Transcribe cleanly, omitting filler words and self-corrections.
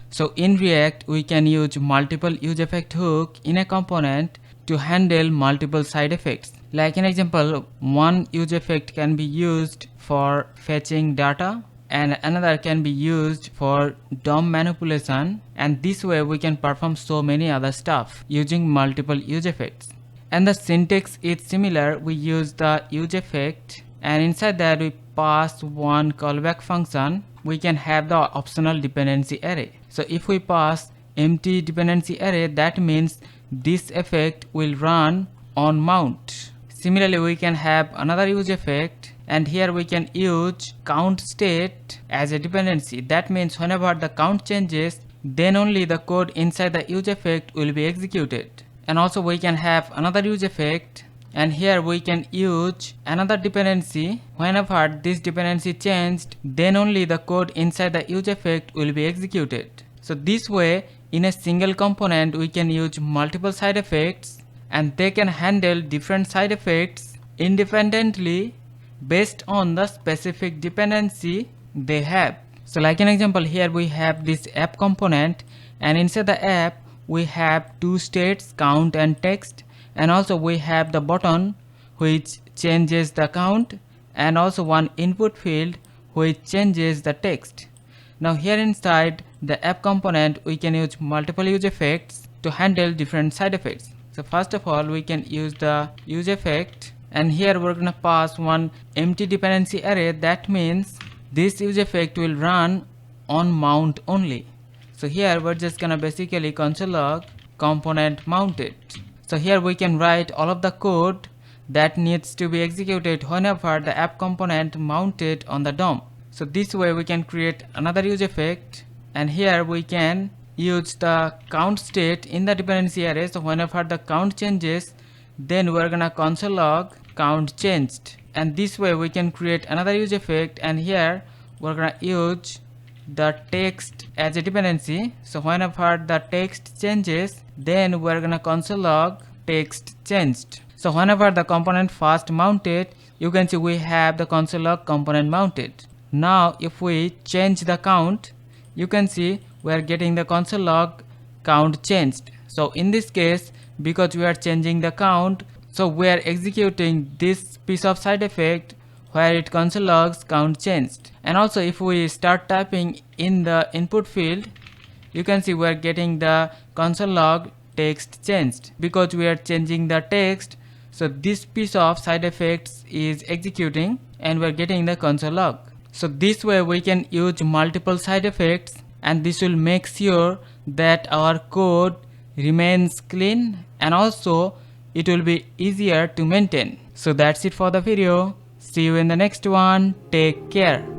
So in React, we can use multiple useEffect hook in a component to handle multiple side effects. Like an example, one useEffect can be used for fetching data and another can be used for DOM manipulation, and this way we can perform so many other stuff using multiple useEffects. And the syntax is similar. We use the useEffect and inside that we pass one callback function. We can have the optional dependency array. So if we pass empty dependency array, that means this effect will run on mount. Similarly, we can have another useEffect, and here we can use count state as a dependency. That means whenever the count changes, then only the code inside the useEffect will be executed. And also we can have another useEffect, and here we can use another dependency. Whenever this dependency changed, then only the code inside the useEffect will be executed. So this way, in a single component, we can use multiple side effects, and they can handle different side effects independently based on the specific dependency they have. So like an example, here we have this app component, and inside the app we have two states, count and text, and also we have the button which changes the count, and also one input field which changes the text. Now here inside the app component, we can use multiple useEffects to handle different side effects. So first of all, we can use the useEffect, and here we're gonna pass one empty dependency array. That means this useEffect will run on mount only. So here we're just gonna basically console log component mounted. So here we can write all of the code that needs to be executed whenever the app component mounted on the DOM. So this way we can create another useEffect, and here we can use the count state in the dependency array. So whenever the count changes, then we're gonna console log count changed, and this way we can create another useEffect, and here we're gonna use the text as a dependency. So whenever the text changes, then we're gonna console log text changed. So whenever the component first mounted, you can see we have the console log component mounted. Now if we change the count, you can see we are getting the console log count changed. So in this case, because we are changing the count, so we are executing this piece of side effect where it console logs count changed. And also if we start typing in the input field, you can see we are getting the console log text changed because we are changing the text. So this piece of side effects is executing and we are getting the console log. So this way we can use multiple side effects, and this will make sure that our code remains clean, and also it will be easier to maintain. So that's it for the video. See you in the next one. Take care.